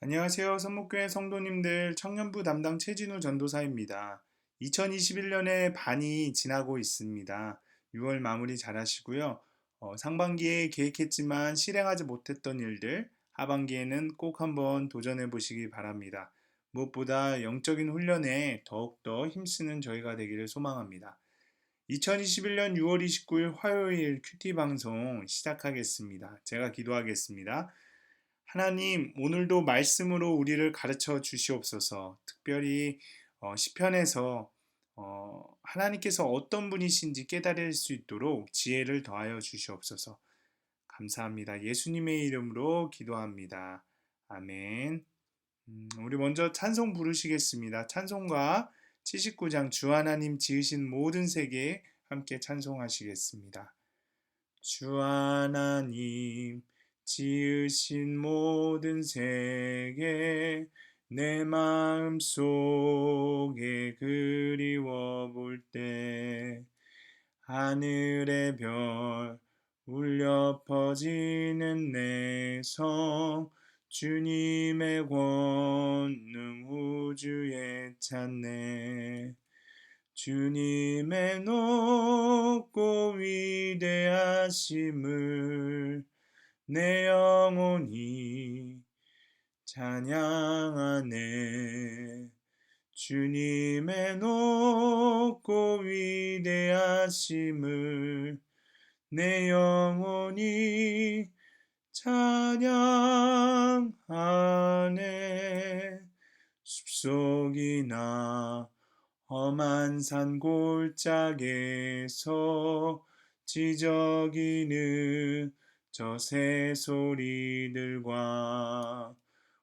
안녕하세요. 선목교회 성도님들, 청년부 담당 최진우 전도사입니다. 2021년에 반이 지나고 있습니다. 6월 마무리 잘 하시고요. 상반기에 계획했지만 실행하지 못했던 일들, 하반기에는 꼭 한번 도전해 보시기 바랍니다. 무엇보다 영적인 훈련에 더욱더 힘쓰는 저희가 되기를 소망합니다. 2021년 6월 29일 화요일 큐티 방송 시작하겠습니다. 제가 기도하겠습니다. 하나님, 오늘도 말씀으로 우리를 가르쳐 주시옵소서. 특별히 시편에서 하나님께서 어떤 분이신지 깨달을 수 있도록 지혜를 더하여 주시옵소서. 감사합니다. 예수님의 이름으로 기도합니다. 아멘. 우리 먼저 찬송 부르시겠습니다. 찬송가 79장 주 하나님 지으신 모든 세계 함께 찬송하시겠습니다. 주 하나님 지으신 모든 세계 내 마음 속에 그리워 볼 때 하늘의 별 울려 퍼지는 내 성 주님의 권능 우주에 찾네. 주님의 높고 위대하심을 내 영혼이 찬양하네. 주님의 높고 위대하심을 내 영혼이 찬양하네. 숲속이나 험한 산 골짜기에서 지저귀는 저 새소리들과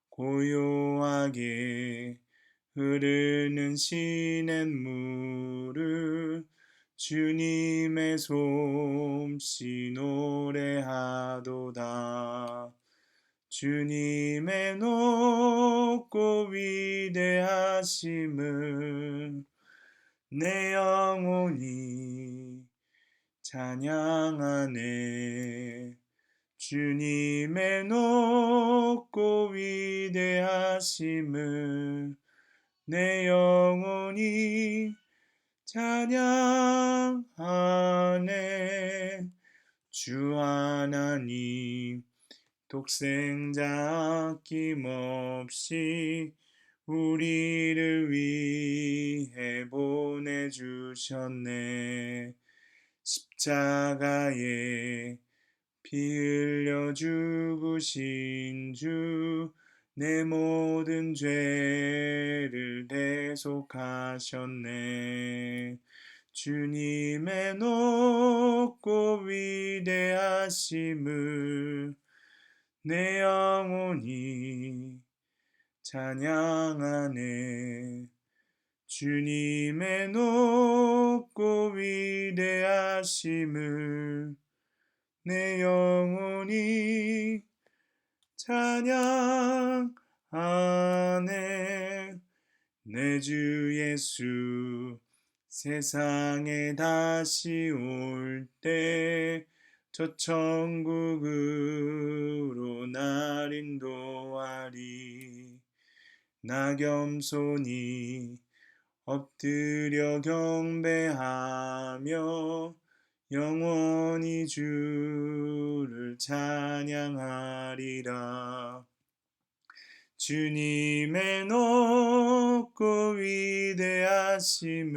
고요하게 흐르는 시냇물을 주님의 솜씨 노래하도다. 주님의 높고 위대하심을 내 영혼이 찬양하네. 주님의 높고 위대하심을 내 영혼이 찬양하네. 주 하나님 독생자 아낌없이 우리를 위해 보내주셨네. 십자가에 피 흘려 죽으신 주 내 모든 죄를 대속하셨네. 주님의 높고 위대하심을 내 영혼이 찬양하네. 주님의 높고 위대하심을 내 영혼이 찬양하네. 내 주 예수 세상에 다시 올 때 저 천국으로 날 인도하리. 나 겸손히 엎드려 경배하며 영원히 주를 찬양하리라. 주님의 높고 위대하심을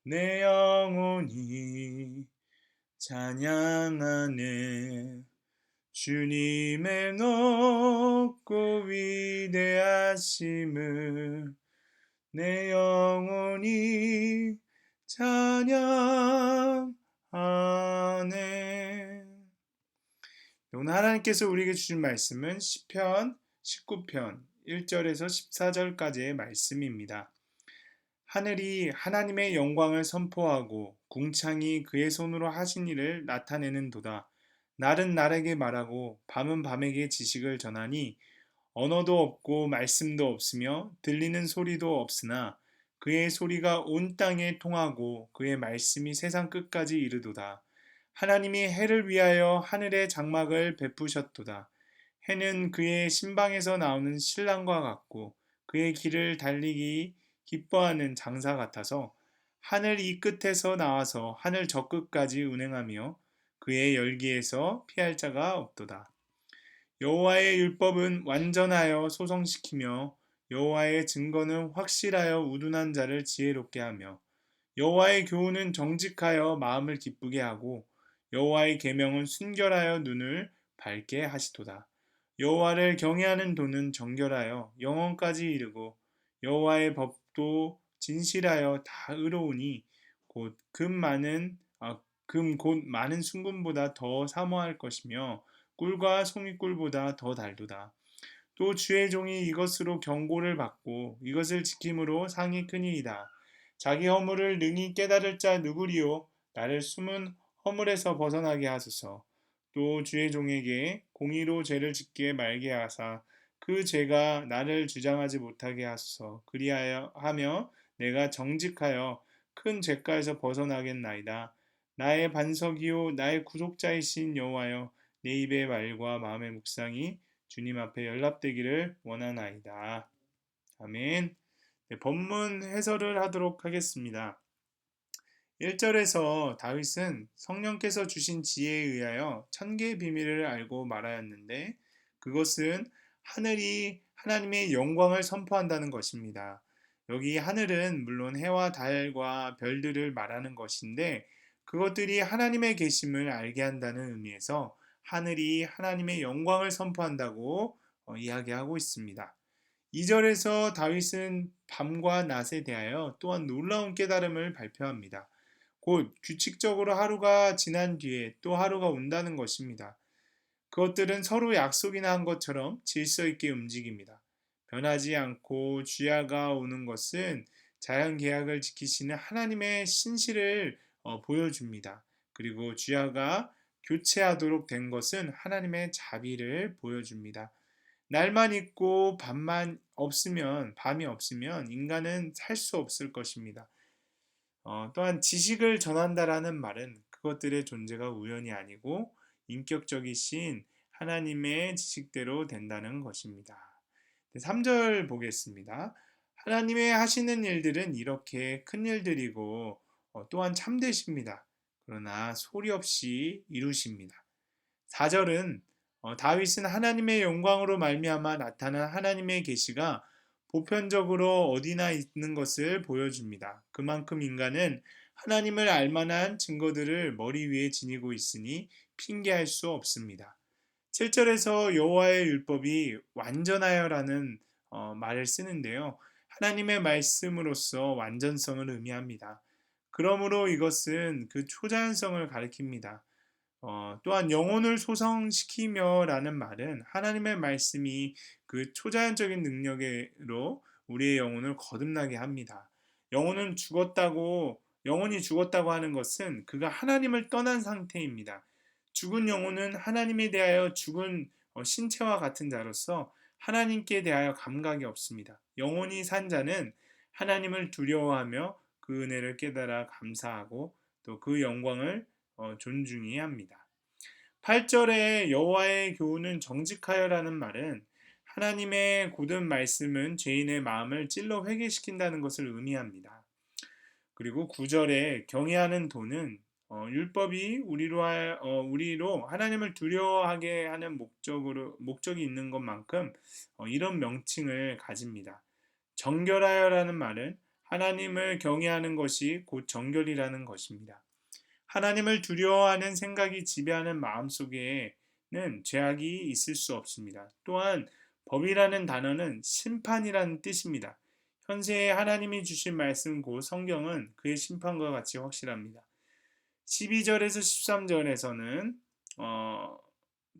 내 영혼이 찬양하네. 주님의 높고 위대하심을 내 영혼이 찬양하네. 오늘 하나님께서 우리에게 주신 말씀은 시편 19편 1절에서 14절까지의 말씀입니다. 하늘이 하나님의 영광을 선포하고 궁창이 그의 손으로 하신 일을 나타내는 도다. 날은 날에게 말하고 밤은 밤에게 지식을 전하니 언어도 없고 말씀도 없으며 들리는 소리도 없으나 그의 소리가 온 땅에 통하고 그의 말씀이 세상 끝까지 이르도다. 하나님이 해를 위하여 하늘의 장막을 베푸셨도다. 해는 그의 신방에서 나오는 신랑과 같고 그의 길을 달리기 기뻐하는 장사 같아서 하늘 이 끝에서 나와서 하늘 저 끝까지 운행하며 그의 열기에서 피할 자가 없도다. 여호와의 율법은 완전하여 소성시키며 여호와의 증거는 확실하여 우둔한 자를 지혜롭게 하며 여호와의 교훈은 정직하여 마음을 기쁘게 하고 여호와의 계명은 순결하여 눈을 밝게 하시도다. 여호와를 경외하는 도는 정결하여 영원까지 이르고 여호와의 법도 진실하여 다 의로우니 금 곧 많은 순금보다 더 사모할 것이며 꿀과 송이꿀보다 더 달도다. 또 주의 종이 이것으로 경고를 받고 이것을 지킴으로 상이 크니이다. 자기 허물을 능히 깨달을 자 누구리요? 나를 숨은 허물에서 벗어나게 하소서. 또 주의 종에게 공의로 죄를 짓게 말게 하사 그 죄가 나를 주장하지 못하게 하소서. 그리하여 하며 내가 정직하여 큰 죄가에서 벗어나겠나이다. 나의 반석이요 나의 구속자이신 여호와여, 내 입의 말과 마음의 묵상이 주님 앞에 연락되기를 원하나이다. 아멘. 네, 본문 해설을 하도록 하겠습니다. 1절에서 다윗은 성령께서 주신 지혜에 의하여 천계의 비밀을 알고 말하였는데 그것은 하늘이 하나님의 영광을 선포한다는 것입니다. 여기 하늘은 물론 해와 달과 별들을 말하는 것인데 그것들이 하나님의 계심을 알게 한다는 의미에서 하늘이 하나님의 영광을 선포한다고 이야기하고 있습니다. 2절에서 다윗은 밤과 낮에 대하여 또한 놀라운 깨달음을 발표합니다. 곧 규칙적으로 하루가 지난 뒤에 또 하루가 온다는 것입니다. 그것들은 서로 약속이나 한 것처럼 질서 있게 움직입니다. 변하지 않고 주야가 오는 것은 자연 계약을 지키시는 하나님의 신실을 보여줍니다. 그리고 주야가 교체하도록 된 것은 하나님의 자비를 보여줍니다. 날만 있고 밤이 없으면 인간은 살 수 없을 것입니다. 또한 지식을 전한다라는 말은 그것들의 존재가 우연이 아니고 인격적이신 하나님의 지식대로 된다는 것입니다. 3절 보겠습니다. 하나님의 하시는 일들은 이렇게 큰 일들이고 또한 참되십니다. 그러나 소리 없이 이루십니다. 4절은 다윗은 하나님의 영광으로 말미암아 나타난 하나님의 계시가 보편적으로 어디나 있는 것을 보여줍니다. 그만큼 인간은 하나님을 알만한 증거들을 머리 위에 지니고 있으니 핑계할 수 없습니다. 7절에서 여호와의 율법이 완전하여라는 말을 쓰는데요. 하나님의 말씀으로서 완전성을 의미합니다. 그러므로 이것은 그 초자연성을 가리킵니다. 또한 영혼을 소성시키며라는 말은 하나님의 말씀이 그 초자연적인 능력으로 우리의 영혼을 거듭나게 합니다. 영혼이 죽었다고 하는 것은 그가 하나님을 떠난 상태입니다. 죽은 영혼은 하나님에 대하여 죽은 신체와 같은 자로서 하나님께 대하여 감각이 없습니다. 영혼이 산 자는 하나님을 두려워하며 그 은혜를 깨달아 감사하고 또 그 영광을 존중해야 합니다. 8절에 여호와의 교훈은 정직하여라는 말은 하나님의 고든 말씀은 죄인의 마음을 찔러 회개시킨다는 것을 의미합니다. 그리고 9절에 경외하는 도는 율법이 우리로 하나님을 두려워하게 하는 목적이 있는 것만큼 이런 명칭을 가집니다. 정결하여라는 말은 하나님을 경외하는 것이 곧 정결이라는 것입니다. 하나님을 두려워하는 생각이 지배하는 마음속에는 죄악이 있을 수 없습니다. 또한 법이라는 단어는 심판이라는 뜻입니다. 현세에 하나님이 주신 말씀 곧 성경은 그의 심판과 같이 확실합니다. 12절에서 13절에서는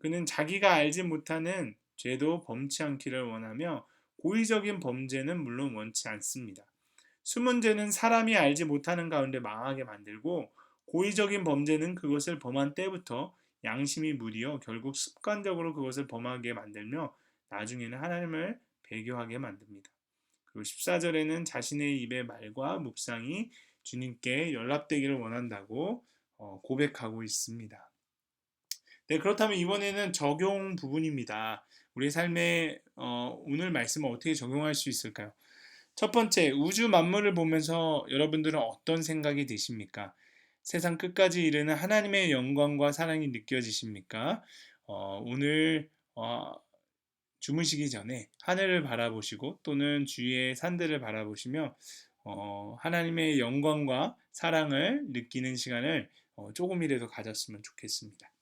그는 자기가 알지 못하는 죄도 범치 않기를 원하며 고의적인 범죄는 물론 원치 않습니다. 숨은 죄는 사람이 알지 못하는 가운데 망하게 만들고 고의적인 범죄는 그것을 범한 때부터 양심이 무디어 결국 습관적으로 그것을 범하게 만들며 나중에는 하나님을 배교하게 만듭니다. 그리고 14절에는 자신의 입의 말과 묵상이 주님께 연락되기를 원한다고 고백하고 있습니다. 네, 그렇다면 이번에는 적용 부분입니다. 우리 삶에 오늘 말씀을 어떻게 적용할 수 있을까요? 첫 번째, 우주 만물을 보면서 여러분들은 어떤 생각이 드십니까? 세상 끝까지 이르는 하나님의 영광과 사랑이 느껴지십니까? 오늘 주무시기 전에 하늘을 바라보시고 또는 주위의 산들을 바라보시며 하나님의 영광과 사랑을 느끼는 시간을 조금이라도 가졌으면 좋겠습니다.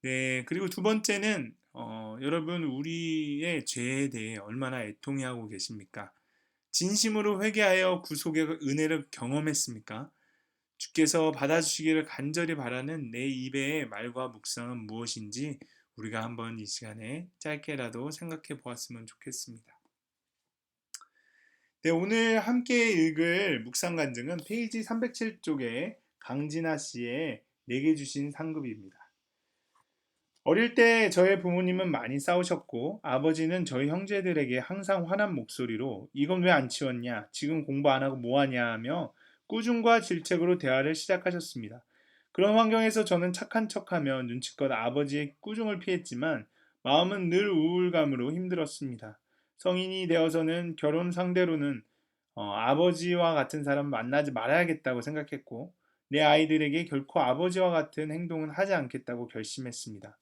네, 그리고 두 번째는 여러분 우리의 죄에 대해 얼마나 애통해하고 계십니까? 진심으로 회개하여 구속의 은혜를 경험했습니까? 주께서 받아주시기를 간절히 바라는 내 입의 말과 묵상은 무엇인지 우리가 한번 이 시간에 짧게라도 생각해 보았으면 좋겠습니다. 네, 오늘 함께 읽을 묵상 간증은 페이지 307쪽에 강진아 씨의 내게 주신 상급입니다. 어릴 때 저의 부모님은 많이 싸우셨고 아버지는 저희 형제들에게 항상 화난 목소리로 이건 왜 안 치웠냐? 지금 공부 안 하고 뭐 하냐? 하며 꾸중과 질책으로 대화를 시작하셨습니다. 그런 환경에서 저는 착한 척하며 눈치껏 아버지의 꾸중을 피했지만 마음은 늘 우울감으로 힘들었습니다. 성인이 되어서는 결혼 상대로는 아버지와 같은 사람 만나지 말아야겠다고 생각했고 내 아이들에게 결코 아버지와 같은 행동은 하지 않겠다고 결심했습니다.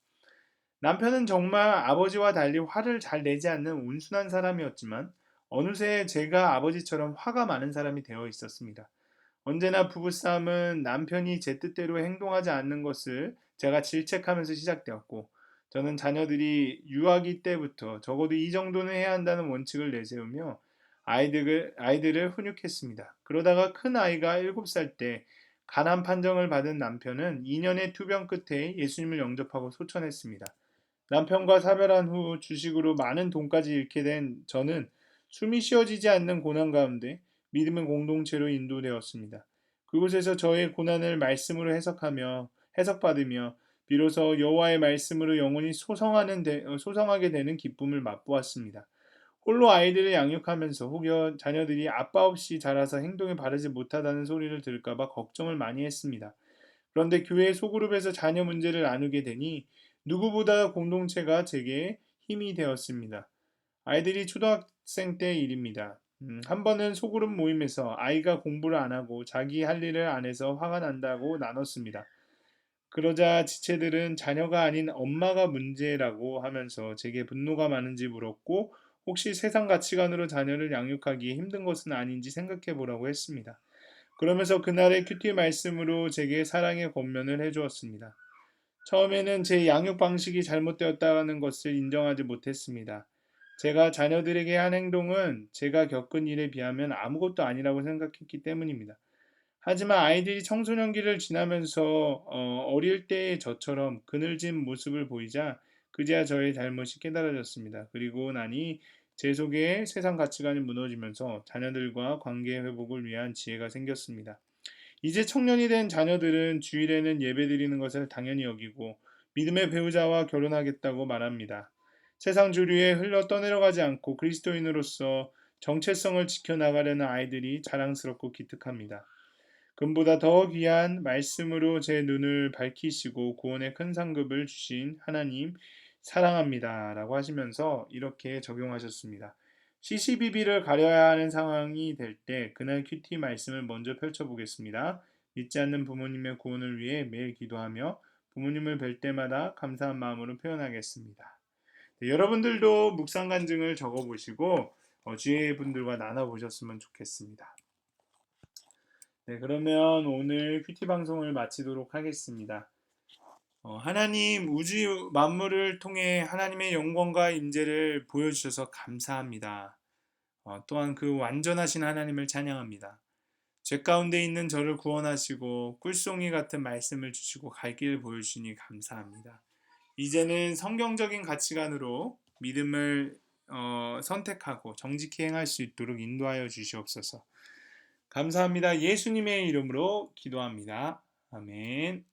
남편은 정말 아버지와 달리 화를 잘 내지 않는 온순한 사람이었지만 어느새 제가 아버지처럼 화가 많은 사람이 되어 있었습니다. 언제나 부부싸움은 남편이 제 뜻대로 행동하지 않는 것을 제가 질책하면서 시작되었고 저는 자녀들이 유아기 때부터 적어도 이 정도는 해야 한다는 원칙을 내세우며 아이들을 훈육했습니다. 그러다가 큰 아이가 7살 때 가난 판정을 받은 남편은 2년의 투병 끝에 예수님을 영접하고 소천했습니다. 남편과 사별한 후 주식으로 많은 돈까지 잃게 된 저는 숨이 쉬어지지 않는 고난 가운데 믿음의 공동체로 인도되었습니다. 그곳에서 저의 고난을 말씀으로 해석받으며 비로소 여호와의 말씀으로 영혼이 소성하게 되는 기쁨을 맛보았습니다. 홀로 아이들을 양육하면서 혹여 자녀들이 아빠 없이 자라서 행동이 바르지 못하다는 소리를 들을까봐 걱정을 많이 했습니다. 그런데 교회 소그룹에서 자녀 문제를 나누게 되니 누구보다 공동체가 제게 힘이 되었습니다. 아이들이 초등학생 때 일입니다. 한 번은 소그룹 모임에서 아이가 공부를 안 하고 자기 할 일을 안 해서 화가 난다고 나눴습니다. 그러자 지체들은 자녀가 아닌 엄마가 문제라고 하면서 제게 분노가 많은지 물었고 혹시 세상 가치관으로 자녀를 양육하기 힘든 것은 아닌지 생각해 보라고 했습니다. 그러면서 그날의 큐티 말씀으로 제게 사랑의 권면을 해주었습니다. 처음에는 제 양육 방식이 잘못되었다는 것을 인정하지 못했습니다. 제가 자녀들에게 한 행동은 제가 겪은 일에 비하면 아무것도 아니라고 생각했기 때문입니다. 하지만 아이들이 청소년기를 지나면서 어릴 때의 저처럼 그늘진 모습을 보이자 그제야 저의 잘못이 깨달아졌습니다. 그리고 나니 제 속에 세상 가치관이 무너지면서 자녀들과 관계 회복을 위한 지혜가 생겼습니다. 이제 청년이 된 자녀들은 주일에는 예배드리는 것을 당연히 여기고 믿음의 배우자와 결혼하겠다고 말합니다. 세상 주류에 흘러 떠내려가지 않고 그리스도인으로서 정체성을 지켜나가려는 아이들이 자랑스럽고 기특합니다. 금보다 더 귀한 말씀으로 제 눈을 밝히시고 구원의 큰 상급을 주신 하나님 사랑합니다. 라고 하시면서 이렇게 적용하셨습니다. CCBB를 가려야 하는 상황이 될 때 그날 큐티 말씀을 먼저 펼쳐보겠습니다. 믿지 않는 부모님의 구원을 위해 매일 기도하며 부모님을 뵐 때마다 감사한 마음으로 표현하겠습니다. 네, 여러분들도 묵상 간증을 적어보시고 주위의 분들과 나눠보셨으면 좋겠습니다. 네, 그러면 오늘 큐티 방송을 마치도록 하겠습니다. 하나님 우주 만물을 통해 하나님의 영광과 임재를 보여주셔서 감사합니다. 또한 그 완전하신 하나님을 찬양합니다. 죄 가운데 있는 저를 구원하시고 꿀송이 같은 말씀을 주시고 갈 길을 보여주시니 감사합니다. 이제는 성경적인 가치관으로 믿음을 선택하고 정직히 행할 수 있도록 인도하여 주시옵소서. 감사합니다. 예수님의 이름으로 기도합니다. 아멘.